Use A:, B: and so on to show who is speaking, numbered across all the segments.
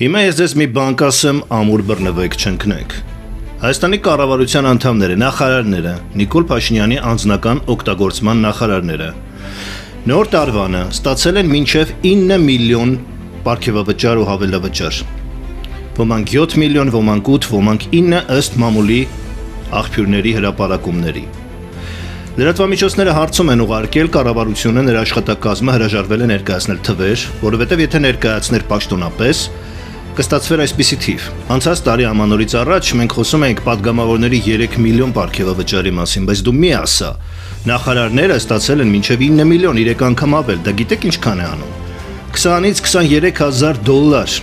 A: Հիմա ես ձեզ մի բան կասեմ, ամուր բռնվեք չընկնեք։ Հայաստանի կառավարության անդամները, նախարարները, Նիկոլ Փաշինյանի անձնական օգտագործման նախարարները նոր տարվանը ստացել են մինչև 9 միլիոն պարգևավճար ու հավելավճար։ Ոմանք 7 միլիոն, ոմանք 8, ոմանք 9 ըստ մամուլի աղբյուրների հրապարակումների։ Լրատվամիջոցները հարցում են ուղարկել կառավարությունը նրա աշխատակազմը հրաժարվել է ներկայացնել թվեր, որովհետև եթե ներկայացներ պաշտոնապես, կստացվեր այսպիսի թիվ։ Անցած տարի ամանորից առաջ մենք խոսում էինք պատգամավորների 3 միլիոն պարգևավճարի մասին, բայց դու մի ասա, նախարարները ստացել են մինչև 9 միլիոն, 3 անգամ ավել, դա գիտեք ինչքան է անում։ 20-ից 23,000 դոլար։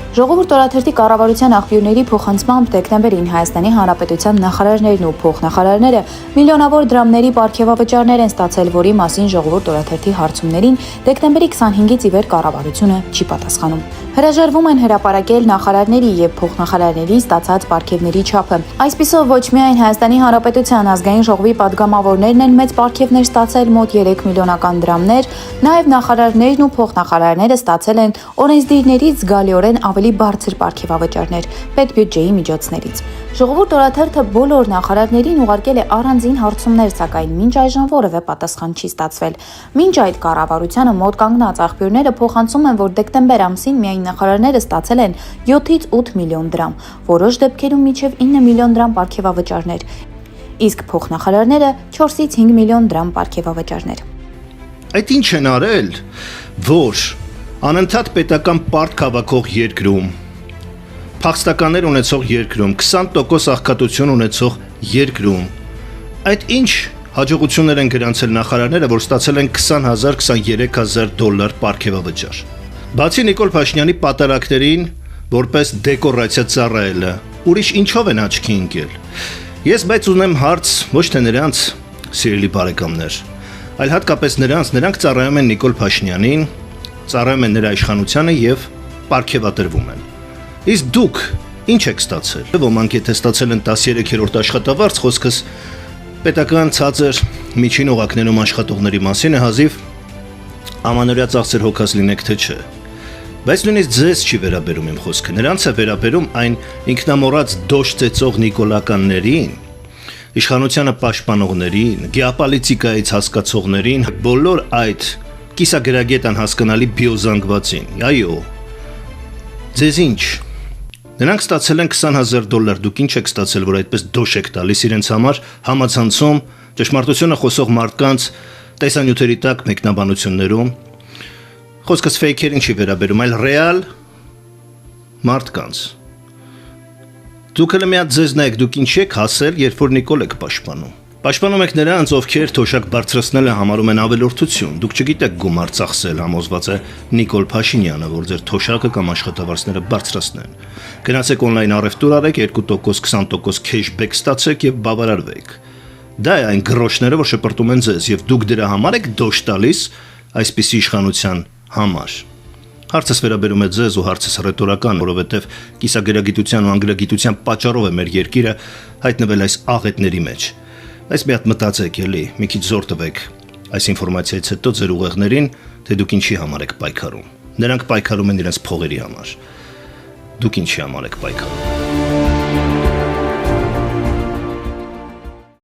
B: Ժողովուրդ օրաթերթի կառավարության աղբյուրների փոխանցմամբ դեկտեմբերին Հայաստանի Հանրապետության նախարարներն ու փոխնախարարները միլիոնավոր դրամների պարգևավճարներ են ստացել, որի մասին Ժողովուրդ օրաթերթի հարցումներին դեկտեմբերի 25-ից ի վեր կառավարությունը չի պատասխանում։ Հրաժարվում են հրապարակել նախարարների եւ փոխնախարարների ստացած պարգևների չափը։ Այսպիսով ոչ միայն Հայաստանի Հանրապետության ազգային ժողովի պատգամավորներն են մեծ պարգևներ ստացել մոտ 3 միլիոնական դրամներ, նաեւ նախարարներն ու փոխնախարարները ստացել են օրենսդիրներից զգալիորեն ավելի բարձր պարգևավճարներ պետբյուջեի միջոցներից։ Ժողովուրդ օրաթերթը բոլոր նախարարներին ուղարկել է առանձին հարցումներ, սակայն մինչ այժմ որևէ պատասխան չի ստացվել։ Մինչ այդ կառավարությանը մոտ կանգնած աղբյուրները փոխանցում են, որ դեկտեմբեր ամսին միայն նախարարները ստացել են 7-ից 8 միլիոն դրամ, որոշ դեպքերում մինչև 9 միլիոն դրամ պարգևավճարներ, իսկ փոխնախարարները 4-ից 5 միլիոն դրամ պարգևավճարներ։
A: Այդ ինչ են արել, որ անընդհատ պետական պարտք հավաքող երկրում, փախստականներ ունեցող երկրում, 20% աղքատություն ունեցող երկրում, այդ ինչ հաջողություններ են գրանցել նախարարները, որ ստացել են 20,000-23,000 դոլար պարգևավճար։ Բացի Նիկոլ Փաշինյանի պատարակներին, որպես դեկորացիա ծառայելը, ուրիշ ինչով են աչքի ընկել։ Ես բայց ունեմ հարց ոչ թե նրանց, սիրելի բարեկամներ, այլ հատկապես նրանք ծառայում են Նիկոլ Փաշինյանին, ծառայում են նրա իշխանությանը եւ պարգևատրվում են։ Իսկ դուք ինչ եք ստացել։ Ոմանք եթե ստացել են 13-րդ աշխատավարձ, խոսքս պետական ցածր միջին օղակներում աշխատողների մասին է, հազիվ ամանորյա ծախսեր հոգած լինեք թե չէ։ Բայց նույնիսկ ձեզ չի վերաբերում իմ խոսքը, նրանց է վերաբերում այն ինքնամոռաց դոշ ծեծող նիկոլականներին, իշխանությանը պաշտպանողներին, գեոպոլիտիկայից հասկացողներին, բոլոր այդ կիսագրագետ անհասկանալի բիոզանգվածին, այո, ձեզ ինչ, նրանք ստացել են 20,000 դոլար, դուք ինչ եք ստացել, որ այդպես դոշ եք տալիս իրենց համար, համացանցում, ճշմարտությունը խոսող մարդկանց տեսանյութերի տակ մեկնաբանություններում, խոսքս ֆեյքերին չի վերաբերում, այլ ռեալ մարդկանց, դուք հələ մի հատ ձեզ նայեք, դուք ինչ եք հասել, երբ որ Նիկոլ եք պաշտպանում։ Պաշտպանում եք նրանց, ովքեր թոշակ բարձրացնելը համարում են ավելորդություն։ Դուք չգիտեք գումար ծախսել, համոզված է Նիկոլ Փաշինյանը, որ ձեր թոշակը կամ աշխատավարձները բարձրացնեն։ Գնացեք օնլայն առևտուր արեք, 2%, 20% քեշբեք ստացեք եւ բավարարվեք։ Դա է այն գրոշները, որ շպրտում են ձեզ, եւ դուք դրա համար եք դոշ տալիս այսպիսի իշխանության համար։ Հարցս վերաբերում է ձեզ ու հարցս ռետորական, որովհետև կիսագրագիտության ու անգլագիտության պատճառով է մեր երկիրը հայտնվել այս աղետների մեջ։ Այս մի հատ մտածեք էլի, մի քիչ զոր տվեք այս ինֆորմացիայից հետո ձեր ուղեղներին, թե դուք ինչի համար եք պայքարում։ Նրանք պայքարում են իրենց փողերի համար։ Դուք ինչի համար եք պայքարում։